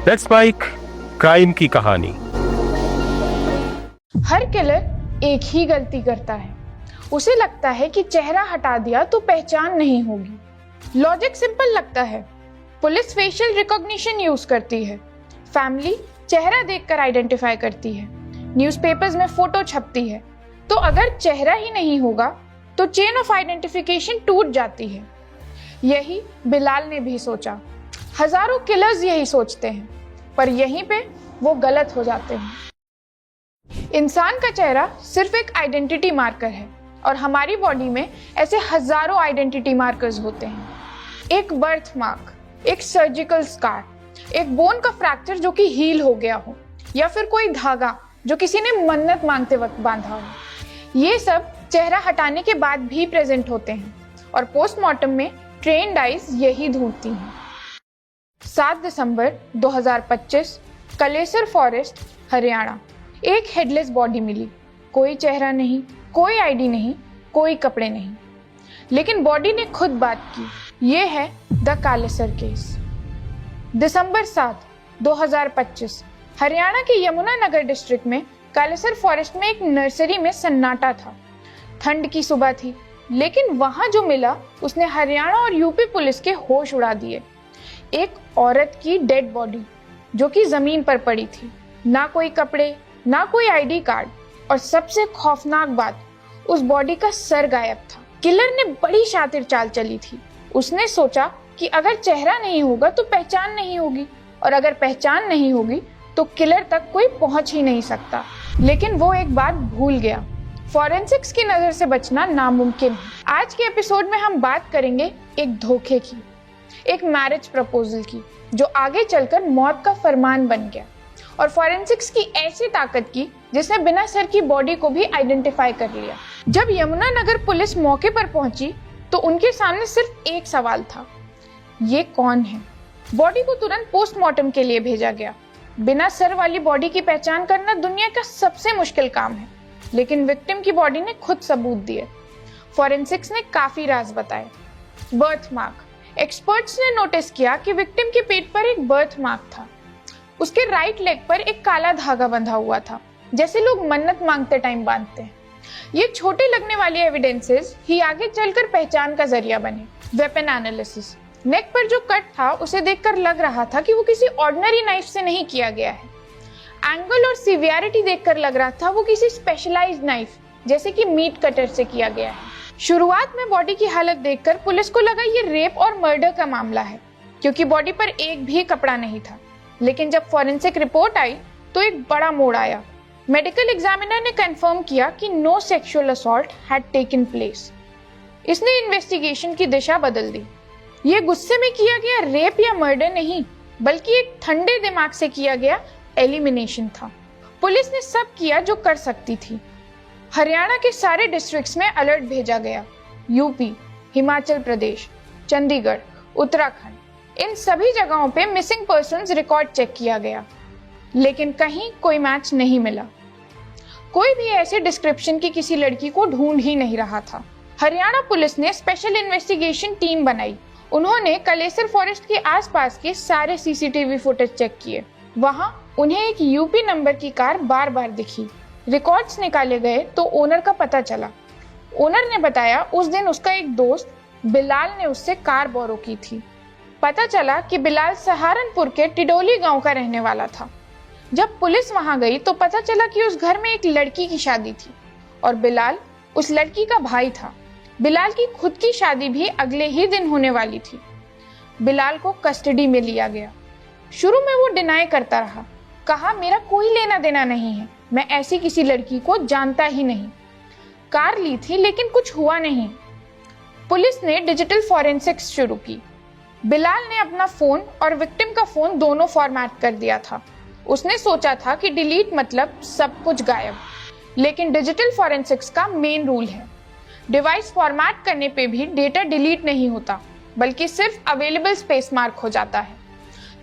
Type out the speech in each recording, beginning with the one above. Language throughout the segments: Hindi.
लेट्स स्पाइक क्राइम की कहानी। हर किलर एक ही गलती करता है। उसे लगता है कि चेहरा हटा दिया तो पहचान नहीं होगी। लॉजिक सिंपल लगता है। पुलिस फेशियल रिकॉग्निशन यूज करती है, फैमिली चेहरा देखकर आइडेंटिफाई करती है, न्यूज़पेपर्स में फोटो छपती है। तो अगर चेहरा ही नहीं होगा तो चेन ऑफ आइडेंटिफिकेशन टूट जाती है। यही बिलाल ने भी सोचा। हजारों किलर्स यही सोचते हैं, पर यहीं पे वो गलत हो जाते हैं। इंसान का चेहरा सिर्फ एक आइडेंटिटी मार्कर है और हमारी बॉडी में ऐसे हजारों आइडेंटिटी मार्कर्स होते हैं। एक बर्थ मार्क, एक सर्जिकल स्कार, एक बोन का फ्रैक्चर जो कि हील हो गया हो, या फिर कोई धागा जो किसी ने मन्नत मांगते वक्त बांधा हो। ये सब चेहरा हटाने के बाद भी प्रेजेंट होते हैं और पोस्टमार्टम में ट्रेन्ड आइज यही ढूंढती हैं। 7 दिसंबर 2025 कलेसर फॉरेस्ट, हरियाणा। एक हेडलेस बॉडी मिली। कोई चेहरा नहीं, कोई आईडी नहीं, कोई कपड़े नहीं, लेकिन बॉडी ने खुद बात की। ये है द कालेसर केस। दिसंबर 7, 2025 हरियाणा के यमुनानगर डिस्ट्रिक्ट में कालेसर फॉरेस्ट में एक नर्सरी में सन्नाटा था। ठंड की सुबह थी, लेकिन वहां जो मिला उसने हरियाणा और यूपी पुलिस के होश उड़ा दिए। एक औरत की डेड बॉडी जो कि जमीन पर पड़ी थी। ना कोई कपड़े, ना कोई आईडी कार्ड, और सबसे खौफनाक बात, उस बॉडी का सर गायब था। किलर ने बड़ी शातिर चाल चली थी। उसने सोचा कि अगर चेहरा नहीं होगा तो पहचान नहीं होगी, और अगर पहचान नहीं होगी तो किलर तक कोई पहुंच ही नहीं सकता। लेकिन वो एक बात भूल गया, फॉरेंसिक्स की नजर से बचना नामुमकिन है। आज के एपिसोड में हम बात करेंगे एक धोखे की, एक मैरिज प्रपोजल की, जो आगे चलकर मौत का फरमान बन गया, और फॉरेंसिक्स की ऐसी ताकत की जिसने बिना सर की बॉडी को भी आइडेंटिफाई कर लिया। जब यमुनानगर पुलिस मौके पर पहुंची तो उनके सामने सिर्फ एक सवाल था, ये कौन है? बॉडी को तुरंत पोस्टमार्टम के लिए भेजा गया। बिना सर वाली बॉडी की पहचान करना दुनिया का सबसे मुश्किल काम है, लेकिन विक्टिम की बॉडी ने खुद सबूत दिए। फॉरेंसिक्स ने काफी राज बताए। Birth mark. एक्सपर्ट्स ने नोटिस किया कि विक्टिम के पेट पर एक बर्थ मार्क था। उसके राइट लेग पर एक काला धागा बंधा हुआ था, जैसे लोग मन्नत मांगते टाइम बांधते हैं। ये छोटे लगने वाली एविडेंसेस ही आगे चलकर पहचान का जरिया बने। Weapon analysis. नेक पर जो कट था उसे देखकर लग रहा था कि वो किसी ऑर्डिनरी नाइफ से नहीं किया गया है। एंगल और सिवियरिटी देखकर लग रहा था वो किसी स्पेशलाइज्ड नाइफ, जैसे कि मीट कटर से किया गया है। शुरुआत में बॉडी की हालत देखकर पुलिस को लगा ये रेप और मर्डर का मामला है, क्योंकि बॉडी पर एक भी कपड़ा नहीं था। लेकिन जब फॉरेंसिक रिपोर्ट आई तो एक बड़ा मोड़ आया। मेडिकल एग्जामिनर ने कंफर्म किया कि no sexual assault had taken place. इसने इन्वेस्टिगेशन की दिशा बदल दी। ये गुस्से में किया गया रेप या मर्डर नहीं, बल्कि एक ठंडे दिमाग से किया गया एलिमिनेशन था। पुलिस ने सब किया जो कर सकती थी। हरियाणा के सारे डिस्ट्रिक्ट्स में अलर्ट भेजा गया। यूपी, हिमाचल प्रदेश, चंडीगढ़, उत्तराखंड, इन सभी जगहों पे मिसिंग पर्सन्स रिकॉर्ड चेक किया गया, लेकिन कहीं कोई मैच नहीं मिला। कोई भी ऐसे डिस्क्रिप्शन की किसी लड़की को ढूंढ ही नहीं रहा था। हरियाणा पुलिस ने स्पेशल इन्वेस्टिगेशन टीम बनाई। उन्होंने कलेसर फॉरेस्ट के आसपास के सारे सीसीटीवी फुटेज चेक किए। वहां उन्हें एक यूपी नंबर की कार बार बार दिखी। रिकॉर्ड्स निकाले गए तो ओनर का पता चला। ओनर ने बताया उस दिन उसका एक दोस्त बिलाल ने उससे कार बोरो की थी। पता चला कि बिलाल सहारनपुर के टिडोली गांव का रहने वाला था। जब पुलिस वहां गई तो पता चला कि उस घर में एक लड़की की शादी थी और बिलाल उस लड़की का भाई था। बिलाल की खुद की शादी भी अगले ही दिन होने वाली थी। बिलाल को कस्टडी में लिया गया। शुरू में वो डिनाई करता रहा, कहा मेरा कोई लेना देना नहीं है, मैं ऐसी किसी लड़की को जानता ही नहीं। कार ली थी लेकिन कुछ हुआ नहीं। पुलिस ने डिजिटल फॉरेंसिक्स शुरू की। बिलाल ने अपना फोन और विक्टिम का फोन दोनों फॉर्मेट कर दिया था। उसने सोचा था कि डिलीट मतलब सब कुछ गायब, लेकिन डिजिटल फॉरेंसिक्स का मेन रूल है, डिवाइस फॉर्मेट करने पे भी डेटा डिलीट नहीं होता, बल्कि सिर्फ अवेलेबल स्पेस मार्क हो जाता है।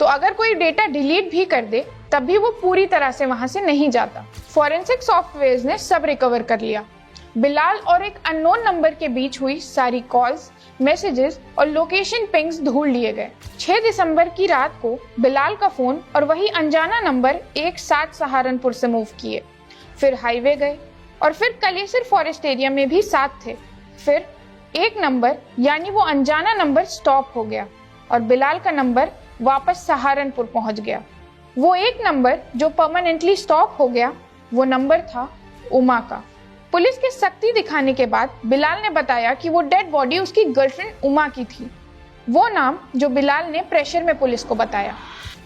तो अगर कोई डेटा डिलीट भी कर दे तब भी वो पूरी तरह से वहां से नहीं जाता। फॉरेंसिक सॉफ्टवेयर ने सब रिकवर कर लिया। बिलाल और एक अननोन नंबर के बीच हुई सारी कॉल्स, मैसेजेस और लोकेशन पिंग्स ढूंढ लिए गए। 6 दिसंबर की रात को बिलाल का फोन और वही अनजाना नंबर एक साथ सहारनपुर से मूव किए, फिर हाईवे गए और फिर कलेसर फॉरेस्ट एरिया में भी साथ थे। फिर एक नंबर यानी वो अनजाना नंबर स्टॉप हो गया और बिलाल का नंबर वापस सहारनपुर पहुंच गया। वो एक नंबर जो परमानेंटली स्टॉप हो गया, वो नंबर था उमा का। पुलिस के सख्ती दिखाने के बाद बिलाल ने बताया कि वो डेड बॉडी उसकी गर्लफ्रेंड उमा की थी, वो नाम जो बिलाल ने प्रेशर में पुलिस को बताया।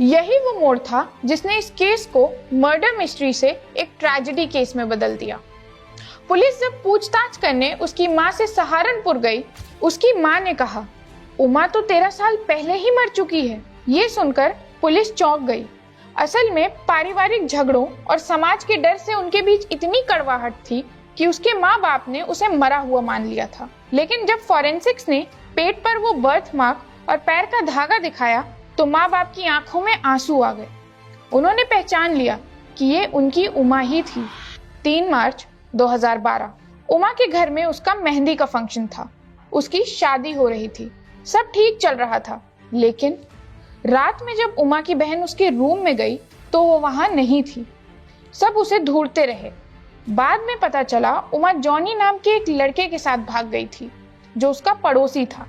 यही वो मोड़ था जिसने इस केस को मर्डर मिस्ट्री से एक ट्रेजेडी केस में बदल दिया। पुलिस जब पूछताछ करने उसकी माँ से सहारनपुर गई, उसकी माँ ने कहा, उमा तो 13 साल पहले ही मर चुकी है। ये सुनकर पुलिस चौंक गई। असल में पारिवारिक झगड़ों और समाज के डर से उनके बीच इतनी कड़वाहट थी कि उसके माँ बाप ने उसे मरा हुआ मान लिया था। लेकिन जब फॉरेंसिक्स ने पेट पर वो बर्थ मार्क और पैर का धागा दिखाया तो माँ बाप की आंखों में आंसू आ गए। उन्होंने पहचान लिया कि ये उनकी उमा ही थी। 3 मार्च 2012 उमा के घर में उसका मेहंदी का फंक्शन था। उसकी शादी हो रही थी, सब ठीक चल रहा था। लेकिन रात में जब उमा की बहन उसके रूम में गई तो वो वहां नहीं थी। सब उसे ढूंढते रहे। बाद में पता चला उमा जॉनी नाम के एक लड़के के साथ भाग गई थी जो उसका पड़ोसी था।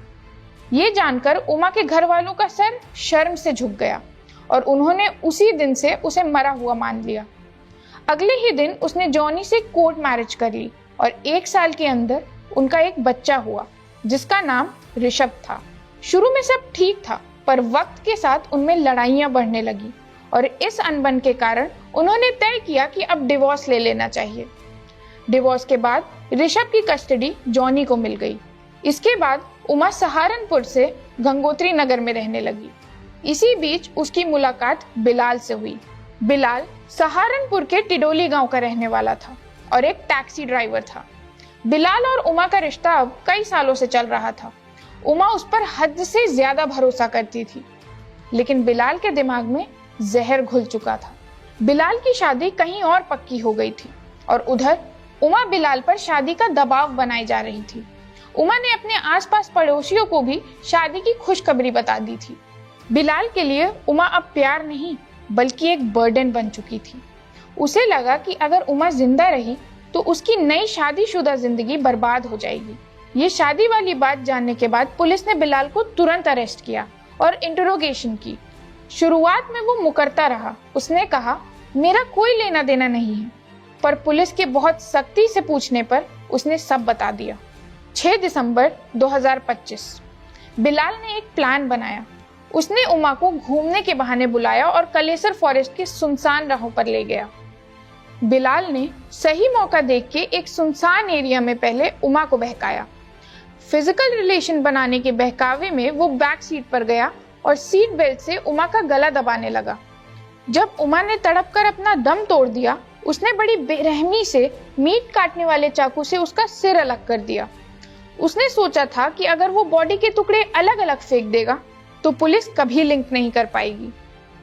ये जानकर उमा के घर वालों का सर शर्म से झुक गया और उन्होंने उसी दिन से उसे मरा हुआ मान लिया। अगले ही दिन उसने जॉनी से कोर्ट मैरिज कर ली और 1 साल के अंदर उनका एक बच्चा हुआ जिसका नाम ऋषभ था। शुरू में सब ठीक था, पर वक्त के साथ उनमें लड़ाइयां बढ़ने लगी और इस अनबन के कारण उन्होंने तय किया कि अब डिवोर्स ले लेना चाहिए। डिवोर्स के बाद ऋषभ की कस्टडी जॉनी को मिल गई। इसके बाद उमा सहारनपुर से गंगोत्री नगर में रहने लगी। इसी बीच उसकी मुलाकात बिलाल से हुई। बिलाल सहारनपुर के टिडोली गांव का रहने वाला था और एक टैक्सी ड्राइवर था। बिलाल और उमा का रिश्ता अब कई सालों से चल रहा था। उमा उस पर हद से ज्यादा भरोसा करती थी, लेकिन बिलाल के दिमाग में जहर घुल चुका था। बिलाल की शादी कहीं और पक्की हो गई थी और उधर उमा बिलाल पर शादी का दबाव बनाई जा रही थी। उमा ने अपने आसपास पड़ोसियों को भी शादी की खुशखबरी बता दी थी। बिलाल के लिए उमा अब प्यार नहीं बल्कि एक बर्डन बन चुकी थी। उसे लगा कि अगर उमा जिंदा रही तो उसकी नई शादीशुदा जिंदगी बर्बाद हो जाएगी। ये शादी वाली बात जानने के बाद पुलिस ने बिलाल को तुरंत अरेस्ट किया और इंटरोगेशन की। शुरुआत में वो मुकरता रहा। उसने कहा, मेरा कोई लेना देना नहीं है, पर पुलिस के बहुत सख्ती से पूछने पर उसने सब बता दिया। 6 दिसंबर 2025 बिलाल ने एक प्लान बनाया। उसने उमा को घूमने के बहाने बुलाया और कलेसर फॉरेस्ट के सुनसान राहों पर ले गया। बिलाल ने सही मौका देख के एक सुनसान एरिया में पहले उमा को बहकाया। फिजिकल रिलेशन बनाने के बहकावे में वो बैक सीट पर गया और सीट बेल्ट से उमा का गला दबाने लगा। जब उमा ने तड़प कर अपना दम तोड़ दिया, उसने बड़ी बेरहमी से मीट काटने वाले चाकू से उसका सिर अलग कर दिया। उसने सोचा था कि अगर वो बॉडी के टुकड़े अलग अलग फेंक देगा तो पुलिस कभी लिंक नहीं कर पाएगी।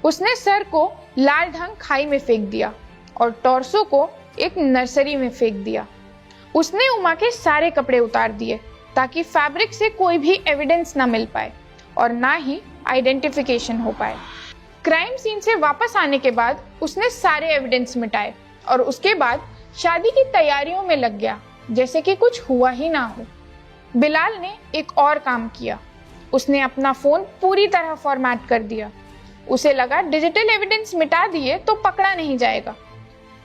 उसने सर को लालढंग खाई में फेंक दिया और टॉर्सो को एक नर्सरी में फेंक दिया। उसने उमा के सारे कपड़े उतार दिए ताकि फैब्रिक से कोई भी एविडेंस न मिल पाए और ना ही आइडेंटिफिकेशन हो पाए। क्राइम सीन से वापस आने के बाद उसने सारे एविडेंस मिटाए और उसके बाद शादी की तैयारियों में लग गया जैसे कि कुछ हुआ ही ना हो। बिलाल ने एक और काम किया। उसने अपना फोन पूरी तरह फॉर्मेट कर दिया। उसे लगा डिजिटल एविडेंस मिटा दिए तो पकड़ा नहीं जाएगा,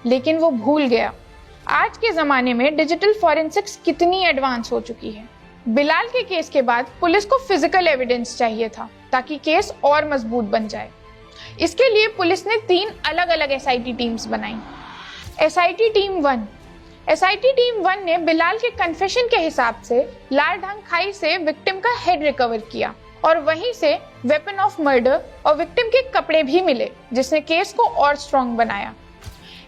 लेकिन वो भूल गया आज के जमाने में डिजिटल फॉरेंसिक्स कितनी एडवांस हो चुकी है। बिलाल के केस के बाद पुलिस को फिजिकल एविडेंस चाहिए था ताकि केस और मजबूत बन जाए। इसके लिए पुलिस ने 3 अलग अलग एसआईटी टीम्स बनाई। एसआईटी टीम 1 एसआईटी टीम 1 ने बिलाल के कन्फेशन के हिसाब से लालढंग खाई से विक्टिम का हेड रिकवर किया और वहीं से वेपन ऑफ मर्डर और विक्टिम के कपड़े भी मिले, जिसने केस को और स्ट्रॉन्ग बनाया।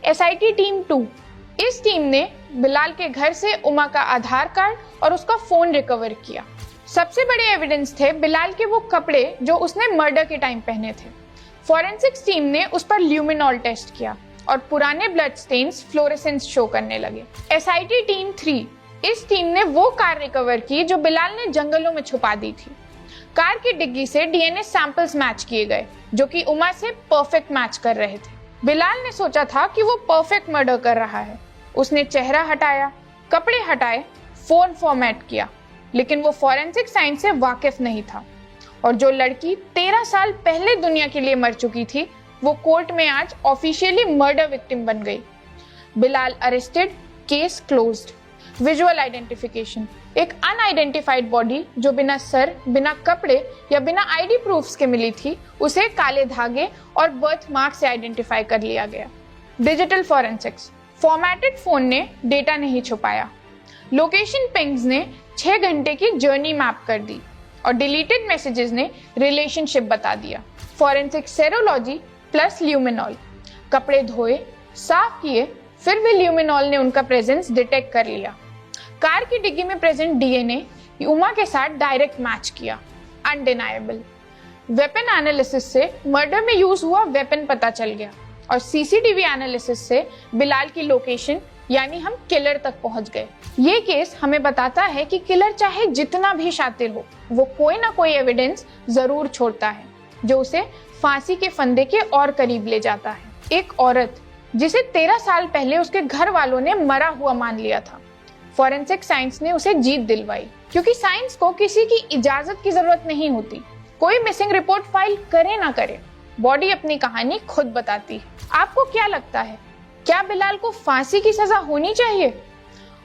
एसआईटी टीम 2 इस टीम ने बिलाल के घर से उमा का आधार कार्ड और उसका फोन रिकवर किया। सबसे बड़े एविडेंस थे बिलाल के वो कपड़े जो उसने मर्डर के टाइम पहने थे। फॉरेंसिक्स टीम ने उस पर ल्यूमिनॉल टेस्ट किया और पुराने ब्लड स्टेन्स फ्लोरेसेंस शो करने लगे। एसआईटी टीम 3 इस टीम ने वो कार रिकवर की जो बिलाल ने जंगलों में छुपा दी थी। कार की डिग्गी से डीएनए सैंपल्स मैच किए गए जो कि उमा से परफेक्ट मैच कर रहे थे। बिलाल ने सोचा था कि वो परफेक्ट मर्डर कर रहा है। उसने चेहरा हटाया, कपड़े हटाए, फोन फॉर्मेट किया, लेकिन वो फॉरेंसिक साइंस से वाकिफ नहीं था। और जो लड़की 13 साल पहले दुनिया के लिए मर चुकी थी, वो कोर्ट में आज ऑफिशियली मर्डर विक्टिम बन गई। Bilal arrested, case closed. Visual identification, एक अनआइडेंटिफाइड बॉडी जो बिना सर, बिना कपड़े या बिना आईडी प्रूफ्स के मिली थी, उसे काले धागे और बर्थ मार्क से आइडेंटिफाई कर लिया गया। डिजिटल फॉरेंसिक्स, फॉर्मेटेड फोन ने डेटा नहीं छुपाया। लोकेशन पिंग्स ने 6 घंटे की जर्नी मैप कर दी और डिलीटेड मैसेजेस ने रिलेशनशिप बता दिया। फॉरेंसिक सेरोलॉजी प्लस ल्यूमिनॉल, कपड़े धोए, साफ किए, फिर भी ल्यूमिनॉल ने उनका प्रेजेंस डिटेक्ट कर लिया। कार की डिग्गी में प्रेजेंट डीएनए उमा के साथ डायरेक्ट मैच किया, अनडिनाएबल। वेपन एनालिसिस से मर्डर में यूज हुआ वेपन पता चल गया और सीसीटीवी एनालिसिस से बिलाल की लोकेशन यानी हम किलर तक पहुंच गए। ये केस हमें बताता है कि किलर चाहे जितना भी शातिर हो, वो कोई ना कोई एविडेंस जरूर छोड़ता है जो उसे फांसी के फंदे के और करीब ले जाता है। एक औरत जिसे 13 साल पहले उसके घर वालों ने मरा हुआ मान लिया था, फॉरेंसिक साइंस ने उसे जीत दिलवाई, क्योंकि साइंस को किसी की इजाजत की जरूरत नहीं होती। कोई मिसिंग रिपोर्ट फाइल करे ना करे, बॉडी अपनी कहानी खुद बताती है। आपको क्या लगता है, क्या बिलाल को फांसी की सजा होनी चाहिए?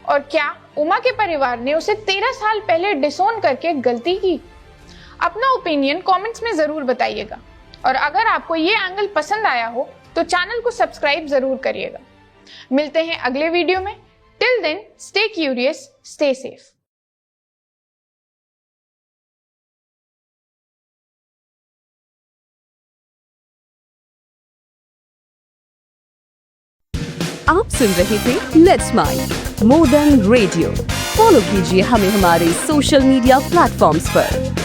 और क्या उमा के परिवार ने उसे 13 साल पहले डिसोन करके गलती की? अपना ओपिनियन कमेंट्स में जरूर बताइएगा और अगर आपको ये एंगल पसंद आया हो तो चैनल को सब्सक्राइब जरूर करिएगा। मिलते हैं अगले वीडियो में। Till then stay curious, stay safe. आप सुन रहे थे let's mind more than radio. Follow कीजिए हमें हमारे सोशल मीडिया प्लेटफॉर्म्स पर।